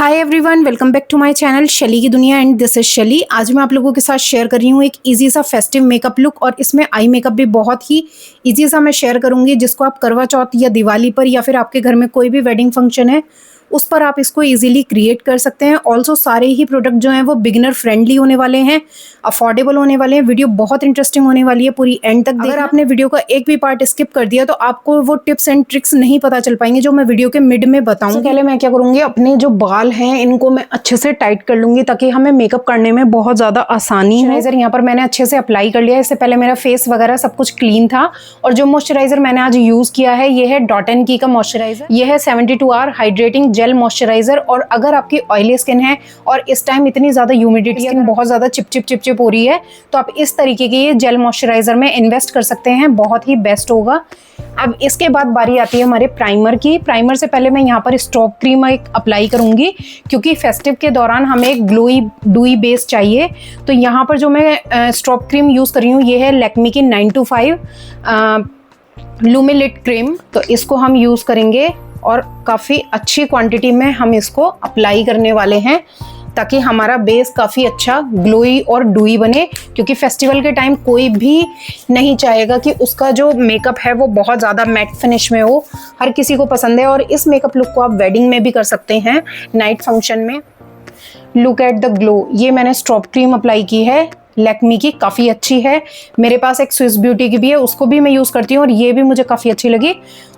Hi everyone, welcome back to my channel Shaily की दुनिया and this is शैली। आज मैं आप लोगों के साथ शेयर कर रही हूँ एक इजी सा फेस्टिव मेकअप लुक और इसमें आई मेकअप भी बहुत ही इजी सा मैं शेयर करूँगी, जिसको आप करवा चौथ या दिवाली पर या फिर आपके घर में कोई भी वेडिंग फंक्शन है उस पर आप इसको इजीली क्रिएट कर सकते हैं। ऑल्सो सारे ही प्रोडक्ट जो हैं वो बिगिनर फ्रेंडली होने वाले हैं, अफोर्डेबल होने वाले हैं। वीडियो बहुत इंटरेस्टिंग होने वाली है, पूरी एंड तक। अगर आपने वीडियो का एक भी पार्ट स्किप कर दिया तो आपको वो टिप्स एंड ट्रिक्स नहीं पता चल पाएंगे जो मैं वीडियो के मिड में बताऊंगी। पहले मैं क्या करूंगी, अपने जो बाल हैं इनको मैं अच्छे से टाइट कर लूंगी ताकि हमें मेकअप करने में बहुत ज्यादा आसानी हो। मॉइस्चराइजर यहाँ पर मैंने अच्छे से अप्लाई कर लिया है। इससे पहले मेरा फेस वगैरह सब कुछ क्लीन था और जो मॉइस्चराइजर मैंने आज यूज किया है ये है डॉट एंड की का मॉइस्चराइजर। ये है 72 आवर हाइड्रेटिंग जेल मॉइस्चराइजर। और अगर आपकी ऑयली स्किन है और इस टाइम इतनी ज्यादा ह्यूमिडिटी, स्किन बहुत ज्यादा चिपचिप हो रही है, तो आप इस तरीके के ये जेल मॉइस्चराइजर में इन्वेस्ट कर सकते हैं, बहुत ही बेस्ट होगा। अब इसके बाद बारी आती है हमारे प्राइमर की। प्राइमर से पहले मैं यहाँ पर स्ट्रॉप क्रीम एक अप्लाई करूंगी क्योंकि फेस्टिव के दौरान हमें एक ग्लोई डूई बेस चाहिए। तो यहाँ पर जो मैं स्ट्रॉप क्रीम यूज कर रही हूँ ये है लैक्मे की 925 लुमिलिट क्रीम। तो इसको हम यूज करेंगे और काफ़ी अच्छी क्वांटिटी में हम इसको अप्लाई करने वाले हैं ताकि हमारा बेस काफ़ी अच्छा ग्लोई और डूई बने, क्योंकि फेस्टिवल के टाइम कोई भी नहीं चाहेगा कि उसका जो मेकअप है वो बहुत ज़्यादा मैट फिनिश में हो। हर किसी को पसंद है और इस मेकअप लुक को आप वेडिंग में भी कर सकते हैं, नाइट फंक्शन में। Look at the glow. ये मैंने स्ट्रॉप क्रीम अप्लाई की है लैक्मे की, काफ़ी अच्छी है। मेरे पास एक स्विस ब्यूटी की भी है, उसको भी मैं यूज़ करती हूँ और ये भी मुझे काफ़ी अच्छी लगी।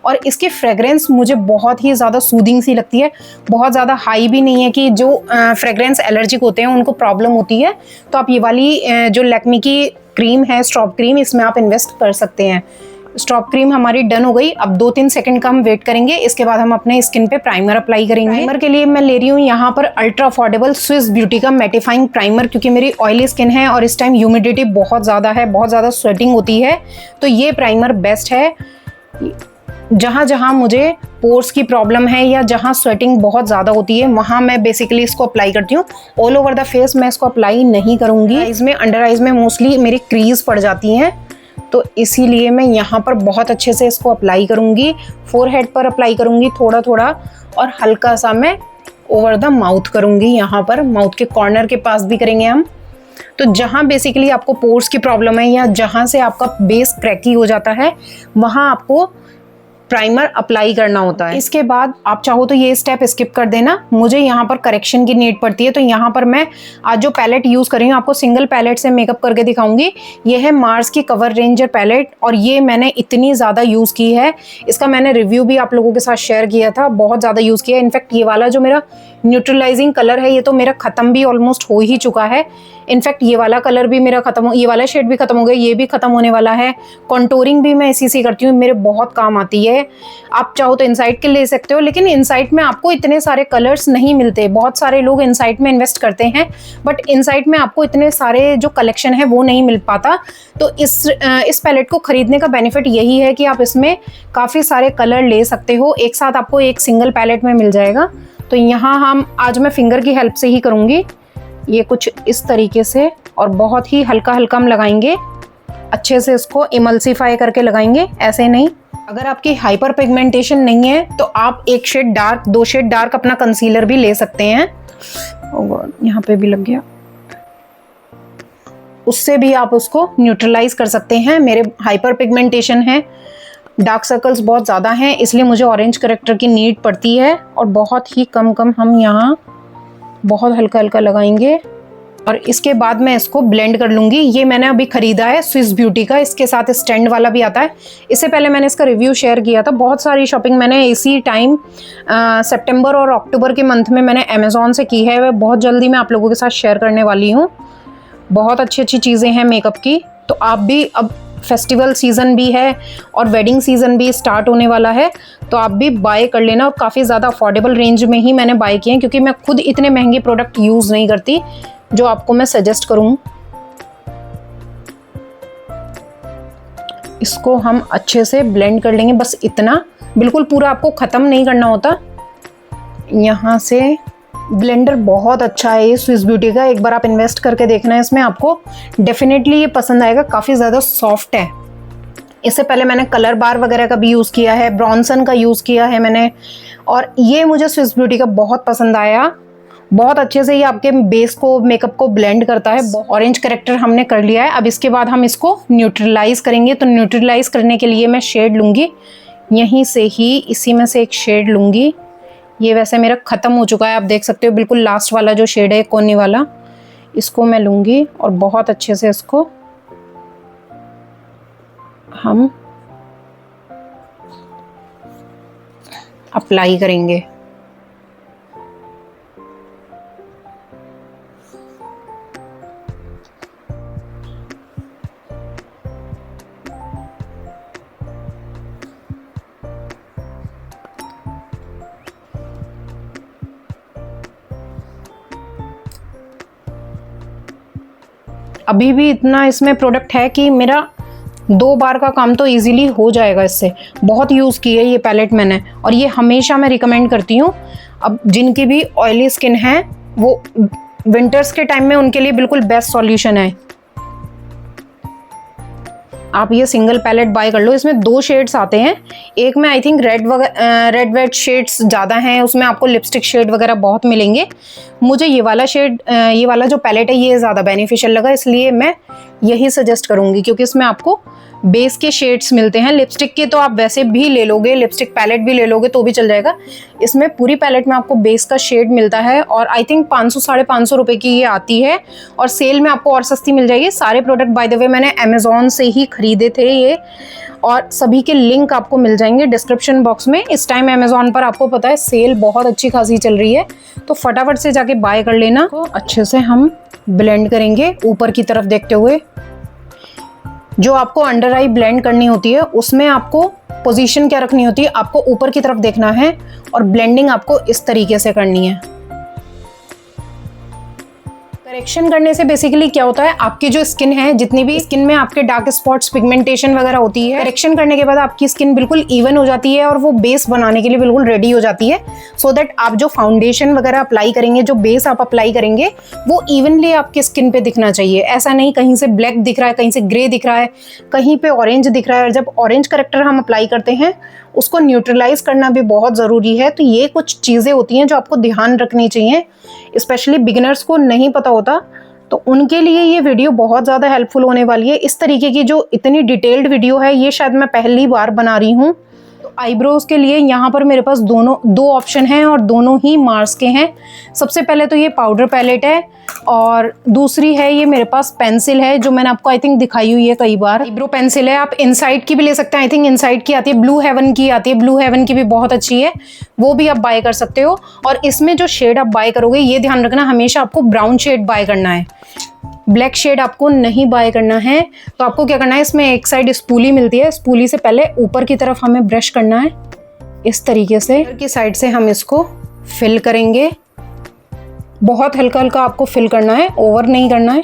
और इसकी फ्रेग्रेंस मुझे बहुत ही ज़्यादा सूदिंग सी लगती है, बहुत ज़्यादा हाई भी नहीं है कि जो फ्रेग्रेंस एलर्जिक होते हैं उनको प्रॉब्लम होती है। तो आप ये वाली जो लैक्मे की क्रीम है स्ट्रॉप क्रीम, इसमें आप इन्वेस्ट कर सकते हैं। स्ट्रॉप क्रीम हमारी डन हो गई। अब 2-3 सेकंड का हम वेट करेंगे, इसके बाद हम अपने स्किन पे प्राइमर अप्लाई करेंगे। प्राइमर के लिए मैं ले रही हूँ यहाँ पर अल्ट्रा अफोर्डेबल स्विस ब्यूटी का मैटिफाइंग प्राइमर, क्योंकि मेरी ऑयली स्किन है और इस टाइम ह्यूमिडिटी बहुत ज़्यादा है, बहुत ज़्यादा स्वेटिंग होती है। तो ये प्राइमर बेस्ट है। जहाँ जहाँ मुझे पोर्स की प्रॉब्लम है या जहाँ स्वेटिंग बहुत ज़्यादा होती है वहाँ मैं बेसिकली इसको अप्लाई करती हूँ। ऑल ओवर द फेस मैं इसको अप्लाई नहीं करूँगी। आइज़ में, अंडर आइज़ में मोस्टली मेरी क्रीज पड़ जाती हैं, तो इसीलिए मैं यहाँ पर बहुत अच्छे से इसको अप्लाई करूँगी। फोरहेड पर अप्लाई करूँगी थोड़ा थोड़ा और हल्का सा मैं ओवर द माउथ करूँगी। यहाँ पर माउथ के कॉर्नर के पास भी करेंगे हम। तो जहाँ बेसिकली आपको पोर्स की प्रॉब्लम है या जहाँ से आपका बेस क्रैकी हो जाता है वहाँ आपको प्राइमर अप्लाई करना होता है। इसके बाद आप चाहो तो ये स्टेप स्किप कर देना, मुझे यहाँ पर करेक्शन की नीड पड़ती है। तो यहाँ पर मैं आज जो पैलेट यूज़ कर रही हूँ आपको सिंगल पैलेट से मेकअप करके दिखाऊंगी। ये है मार्स की कवर रेंजर पैलेट और ये मैंने इतनी ज़्यादा यूज़ की है, इसका मैंने रिव्यू भी आप लोगों के साथ शेयर किया था, बहुत ज़्यादा यूज़ किया है। इनफैक्ट ये वाला जो मेरा न्यूट्रलाइजिंग कलर है ये तो मेरा ख़त्म भी ऑलमोस्ट हो ही चुका है। इनफैक्ट ये वाला कलर भी मेरा खत्म हो, ये वाला शेड भी खत्म हो गया, ये भी खत्म होने वाला है। कॉन्टोरिंग भी मैं इसी से करती हूँ, मेरे बहुत काम आती है। आप चाहो तो इनसाइट के ले सकते हो, लेकिन इनसाइट में आपको इतने सारे कलर्स नहीं मिलते। बहुत सारे लोग इनसाइट में इन्वेस्ट करते हैं बट इनसाइट में आपको इतने सारे जो कलेक्शन है वो नहीं मिल पाता। तो इस पैलेट को खरीदने का बेनिफिट यही है कि आप इसमें काफ़ी सारे कलर ले सकते हो, एक साथ आपको एक सिंगल पैलेट में मिल जाएगा। तो यहाँ हम आज मैं फिंगर की हेल्प से ही करूँगी, ये कुछ इस तरीके से और बहुत ही हल्का हल्का हम लगाएंगे, अच्छे से इसको इमल्सिफाई करके लगाएंगे, ऐसे नहीं। अगर आपकी हाइपर पिगमेंटेशन नहीं है तो आप एक शेड डार्क, 2 शेड डार्क अपना कंसीलर भी ले सकते हैं। ओह गॉड, यहाँ पे भी लग गया, उससे भी आप उसको न्यूट्रलाइज कर सकते हैं। मेरे हाइपर पिगमेंटेशन है, डार्क सर्कल्स बहुत ज़्यादा हैं, इसलिए मुझे ऑरेंज करेक्टर की नीड पड़ती है और बहुत ही कम हम यहाँ बहुत हल्का हल्का लगाएंगे और इसके बाद मैं इसको ब्लेंड कर लूँगी। ये मैंने अभी ख़रीदा है स्विस ब्यूटी का, इसके साथ स्टैंड वाला भी आता है। इससे पहले मैंने इसका रिव्यू शेयर किया था। बहुत सारी शॉपिंग मैंने इसी टाइम सितंबर और अक्टूबर के मंथ में मैंने अमेज़ॉन से की है, वह बहुत जल्दी मैं आप लोगों के साथ शेयर करने वाली हूँ। बहुत अच्छी अच्छी चीज़ें हैं मेकअप की। तो आप भी, अब फेस्टिवल सीज़न भी है और वेडिंग सीज़न भी स्टार्ट होने वाला है, तो आप भी बाय कर लेना। और काफ़ी ज़्यादा अफोर्डेबल रेंज में ही मैंने बाय किए हैं क्योंकि मैं खुद इतने महंगे प्रोडक्ट यूज़ नहीं करती जो आपको मैं सजेस्ट करूँ। इसको हम अच्छे से ब्लेंड कर लेंगे, बस इतना, बिल्कुल पूरा आपको ख़त्म नहीं करना होता। यहाँ से ब्लेंडर बहुत अच्छा है ये स्विस ब्यूटी का, एक बार आप इन्वेस्ट करके देखना है इसमें, आपको डेफिनेटली ये पसंद आएगा। काफ़ी ज़्यादा सॉफ्ट है। इससे पहले मैंने कलर बार वगैरह का भी यूज़ किया है, ब्रॉन्सन का यूज़ किया है मैंने, और ये मुझे स्विस ब्यूटी का बहुत पसंद आया। बहुत अच्छे से ये आपके बेस को, मेकअप को ब्लेंड करता है। ऑरेंज करेक्टर हमने कर लिया है। अब इसके बाद हम इसको न्यूट्रलाइज करेंगे। तो न्यूट्रलाइज करने के लिए मैं शेड लूँगी, यहीं से ही इसी में से एक शेड लूँगी। ये वैसे मेरा ख़त्म हो चुका है, आप देख सकते हो, बिल्कुल लास्ट वाला जो शेड है कोने वाला, इसको मैं लूँगी और बहुत अच्छे से इसको हम अप्लाई करेंगे। अभी भी इतना इसमें प्रोडक्ट है कि मेरा 2 बार का काम तो इजीली हो जाएगा इससे। बहुत यूज़ की है ये पैलेट मैंने, और ये हमेशा मैं रिकमेंड करती हूँ। अब जिनकी भी ऑयली स्किन है वो विंटर्स के टाइम में उनके लिए बिल्कुल बेस्ट सॉल्यूशन है। आप ये सिंगल पैलेट बाय कर लो। इसमें 2 शेड्स आते हैं, एक में I think red wet shades ज़्यादा हैं, उसमें आपको लिपस्टिक शेड वगैरह बहुत मिलेंगे। मुझे ये वाला शेड, ये वाला जो पैलेट है ये ज़्यादा बेनिफिशियल लगा, इसलिए मैं यही सजेस्ट करूँगी, क्योंकि इसमें आपको बेस के शेड्स मिलते हैं। लिपस्टिक के तो आप वैसे भी ले लोगे, लिपस्टिक पैलेट भी ले लोगे तो भी चल जाएगा। इसमें पूरी पैलेट में आपको बेस का शेड मिलता है, और आई थिंक 500-550 रुपये की ये आती है, और सेल में आपको और सस्ती मिल जाएगी। सारे प्रोडक्ट बाय द वे मैंने अमेज़ॉन से ही खरीदे थे ये, और सभी के लिंक आपको मिल जाएंगे डिस्क्रिप्शन बॉक्स में। इस टाइम अमेज़ॉन पर आपको पता है सेल बहुत अच्छी खासी चल रही है, तो फटाफट से जाके बाय कर लेना। तो अच्छे से हम ब्लेंड करेंगे ऊपर की तरफ देखते हुए। जो आपको अंडर आई ब्लेंड करनी होती है उसमें आपको पोजीशन क्या रखनी होती है, आपको ऊपर की तरफ देखना है, और ब्लेंडिंग आपको इस तरीके से करनी है। करेक्शन करने से बेसिकली क्या होता है, आपकी जो स्किन है, जितनी भी स्किन में आपके डार्क स्पॉट्स, पिगमेंटेशन वगैरह होती है, करेक्शन करने के बाद आपकी स्किन बिल्कुल इवन हो जाती है और वो बेस बनाने के लिए बिल्कुल रेडी हो जाती है। सो दैट आप जो फाउंडेशन वगैरह अप्लाई करेंगे, जो बेस आप अप्लाई करेंगे, वो इवनली आपकी स्किन पे दिखना चाहिए। ऐसा नहीं कहीं से ब्लैक दिख रहा है, कहीं से ग्रे दिख रहा है, कहीं पे ऑरेंज दिख रहा है। और जब ऑरेंज करेक्टर हम अप्लाई करते हैं उसको न्यूट्रलाइज करना भी बहुत ज़रूरी है। तो ये कुछ चीज़ें होती हैं जो आपको ध्यान रखनी चाहिए, स्पेशली बिगिनर्स को नहीं पता होता, तो उनके लिए ये वीडियो बहुत ज़्यादा हेल्पफुल होने वाली है। इस तरीके की जो इतनी डिटेल्ड वीडियो है ये शायद मैं पहली बार बना रही हूँ। तो आईब्रोज के लिए यहाँ पर मेरे पास दो ऑप्शन हैं, और दोनों ही मार्स के हैं। सबसे पहले तो ये पाउडर पैलेट है, और दूसरी है ये मेरे पास पेंसिल है, जो मैंने आपको आई थिंक दिखाई हुई है कई बार। आईब्रो पेंसिल है, आप इनसाइड की भी ले सकते हैं। आई थिंक इनसाइड की आती है, ब्लू हेवन की आती है, ब्लू हेवन की भी बहुत अच्छी है, वो भी आप बाय कर सकते हो। और इसमें जो शेड आप बाय करोगे, ये ध्यान रखना हमेशा आपको ब्राउन शेड बाय करना है, ब्लैक शेड आपको नहीं बाय करना है। तो आपको क्या करना है, इसमें एक साइड स्पूली मिलती है, स्पूली से पहले ऊपर की तरफ हमें ब्रश करना है इस तरीके से। ऊपर की साइड से हम इसको फिल करेंगे, बहुत हल्का हल्का आपको फिल करना है, ओवर नहीं करना है।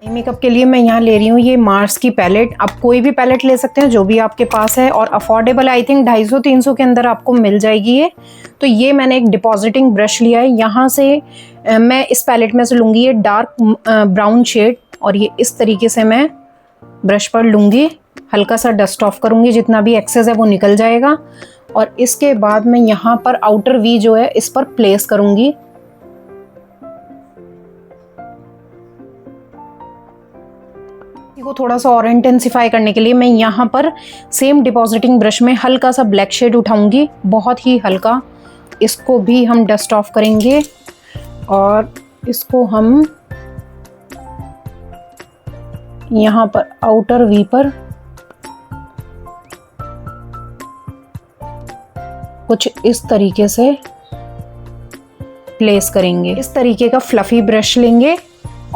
मेकअप के लिए मैं यहाँ ले रही हूँ ये मार्स की पैलेट। आप कोई भी पैलेट ले सकते हैं जो भी आपके पास है, और अफोर्डेबल आई थिंक 250-300 के अंदर आपको मिल जाएगी ये। तो ये मैंने एक डिपॉजिटिंग ब्रश लिया है, यहाँ से मैं इस पैलेट में से लूँगी ये डार्क ब्राउन शेड, और ये इस तरीके से मैं ब्रश पर लूँगी, हल्का सा डस्ट ऑफ करूँगी, जितना भी एक्सेस है वो निकल जाएगा। और इसके बाद मैं यहाँ पर आउटर वी जो है इस पर प्लेस करूँगी। को थोड़ा सा और इंटेंसिफाई करने के लिए मैं यहाँ पर सेम डिपॉजिटिंग ब्रश में हल्का सा ब्लैक शेड उठाऊंगी, बहुत ही हल्का। इसको भी हम डस्ट ऑफ करेंगे, और इसको हम यहाँ पर आउटर वी पर कुछ इस तरीके से प्लेस करेंगे। इस तरीके का फ्लफी ब्रश लेंगे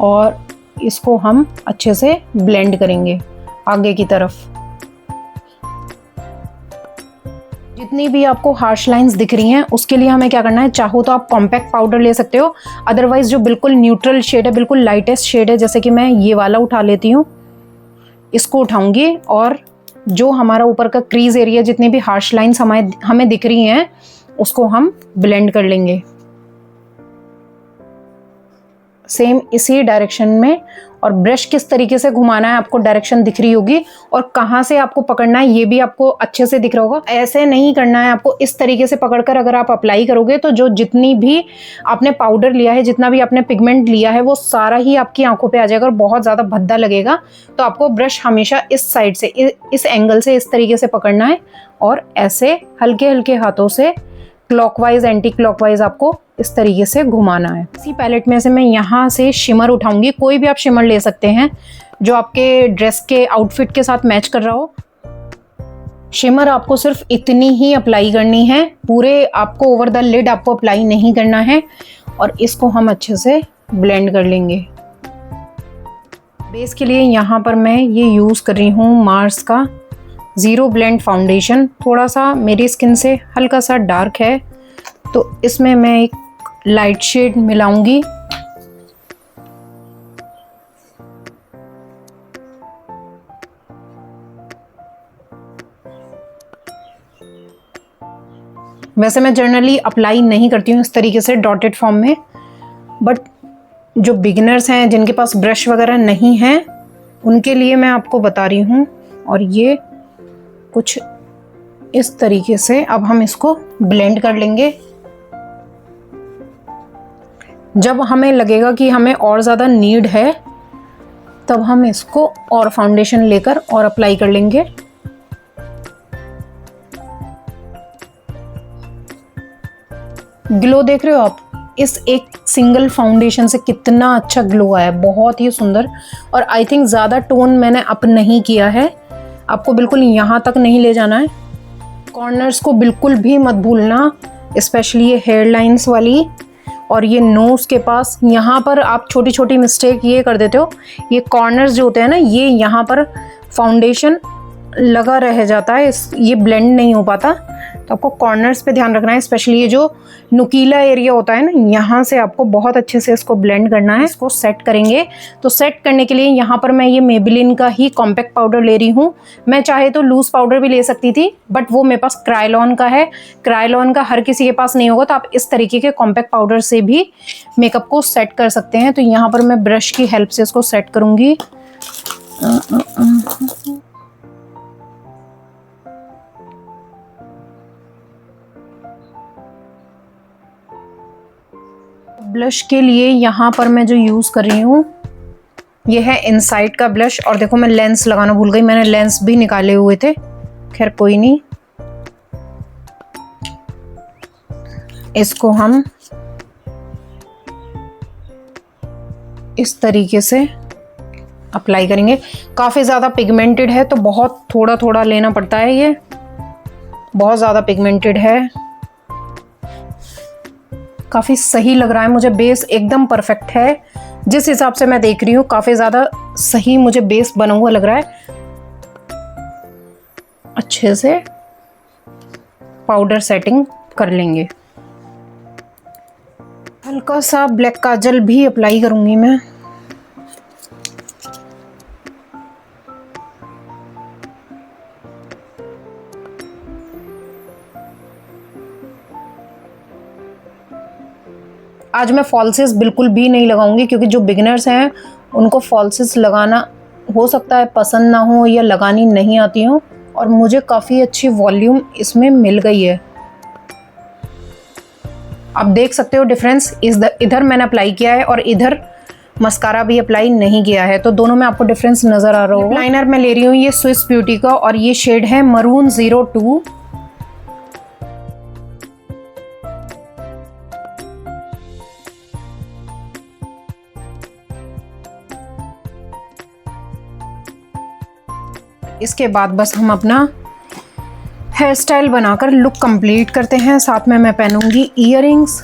और इसको हम अच्छे से ब्लेंड करेंगे आगे की तरफ। जितनी भी आपको हार्श लाइंस दिख रही हैं उसके लिए हमें क्या करना है, चाहो तो आप कॉम्पैक्ट पाउडर ले सकते हो, अदरवाइज जो बिल्कुल न्यूट्रल शेड है, बिल्कुल लाइटेस्ट शेड है, जैसे कि मैं ये वाला उठा लेती हूँ, इसको उठाऊंगी, और जो हमारा ऊपर का क्रीज एरिया, जितनी भी हार्श लाइंस हमें दिख रही हैं उसको हम ब्लेंड कर लेंगे सेम इसी डायरेक्शन में। और ब्रश किस तरीके से घुमाना है आपको डायरेक्शन दिख रही होगी, और कहाँ से आपको पकड़ना है ये भी आपको अच्छे से दिख रहा होगा। ऐसे नहीं करना है आपको, इस तरीके से पकड़कर अगर आप अप्लाई करोगे तो जो जितनी भी आपने पाउडर लिया है, जितना भी आपने पिगमेंट लिया है, वो सारा ही आपकी आंखों पे आ जाएगा और बहुत ज़्यादा भद्दा लगेगा। तो आपको ब्रश हमेशा इस साइड से, इस एंगल से इस तरीके से पकड़ना है और ऐसे हल्के हल्के हाथों से क्लॉकवाइज एंटी क्लॉकवाइज आपको इस तरीके से घुमाना है। इसी पैलेट में से मैं यहाँ से शिमर उठाऊंगी, कोई भी आप शिमर ले सकते हैं जो आपके ड्रेस के आउटफिट के साथ मैच कर रहा हो। शिमर आपको सिर्फ इतनी ही अप्लाई करनी है, पूरे आपको ओवर द लिड आपको अप्लाई नहीं करना है, और इसको हम अच्छे से ब्लेंड कर लेंगे। बेस के लिए यहाँ पर मैं ये यूज़ कर रही हूँ मार्स का ज़ीरो ब्लेंड फाउंडेशन। थोड़ा सा मेरी स्किन से हल्का सा डार्क है, तो इसमें मैं एक लाइट शेड मिलाऊंगी। वैसे मैं जनरली अप्लाई नहीं करती हूँ इस तरीके से डॉटेड फॉर्म में, बट जो बिगिनर्स हैं जिनके पास ब्रश वगैरह नहीं है उनके लिए मैं आपको बता रही हूँ। और ये कुछ इस तरीके से अब हम इसको ब्लेंड कर लेंगे। जब हमें लगेगा कि हमें और ज़्यादा नीड है तब हम इसको और फाउंडेशन लेकर और अप्लाई कर लेंगे। ग्लो देख रहे हो आप, इस एक सिंगल फाउंडेशन से कितना अच्छा ग्लो आया, बहुत ही सुंदर। और आई थिंक ज़्यादा टोन मैंने अप नहीं किया है, आपको बिल्कुल यहाँ तक नहीं ले जाना है। कॉर्नर्स को बिल्कुल भी मत भूलना, स्पेशली ये हेयर लाइन्स वाली और ये नोज़ के पास। यहाँ पर आप छोटी छोटी मिस्टेक ये कर देते हो, ये कॉर्नर्स जो होते हैं ना, ये यहाँ पर फाउंडेशन लगा रह जाता है, ये ब्लेंड नहीं हो पाता। तो आपको कॉर्नर्स पे ध्यान रखना है, स्पेशली ये जो नुकीला एरिया होता है ना, यहाँ से आपको बहुत अच्छे से इसको ब्लेंड करना है। इसको सेट करेंगे, तो सेट करने के लिए यहाँ पर मैं ये मेबेलिन का ही कॉम्पैक्ट पाउडर ले रही हूँ। मैं चाहे तो लूज पाउडर भी ले सकती थी, बट वो मेरे पास क्रायोलॉन का है। क्रायोलॉन का हर किसी के पास नहीं होगा, तो आप इस तरीके के कॉम्पैक्ट पाउडर से भी मेकअप को सेट कर सकते हैं। तो यहाँ पर मैं ब्रश की हेल्प से इसको सेट करूँगी। ब्लश के लिए यहाँ पर मैं जो यूज़ कर रही हूँ ये है इनसाइड का ब्लश। और देखो मैं लेंस लगाना भूल गई, मैंने लेंस भी निकाले हुए थे, खैर कोई नहीं। इसको हम इस तरीके से अप्लाई करेंगे। काफ़ी ज़्यादा पिगमेंटेड है तो बहुत थोड़ा थोड़ा लेना पड़ता है, ये बहुत ज़्यादा पिगमेंटेड है। काफ़ी सही लग रहा है मुझे, बेस एकदम परफेक्ट है। जिस हिसाब से मैं देख रही हूँ काफ़ी ज़्यादा सही मुझे बेस बना हुआ लग रहा है। अच्छे से पाउडर सेटिंग कर लेंगे। हल्का सा ब्लैक काजल भी अप्लाई करूँगी मैं। आज मैं फॉल्सेस बिल्कुल भी नहीं लगाऊंगी, क्योंकि जो बिगिनर्स हैं उनको फॉल्सेस लगाना हो सकता है पसंद ना हो या लगानी नहीं आती हो, और मुझे काफ़ी अच्छी वॉल्यूम इसमें मिल गई है। आप देख सकते हो डिफरेंस, इधर मैंने अप्लाई किया है और इधर मस्कारा भी अप्लाई नहीं किया है, तो दोनों में आपको डिफरेंस नज़र आ रहा होगा। लाइनर मैं ले रही हूँ ये स्विस ब्यूटी का, और ये शेड है मरून 02। इसके बाद बस हम अपना हेयर स्टाइल बनाकर लुक कंप्लीट करते हैं। साथ में मैं पहनूंगी ईयरिंग्स।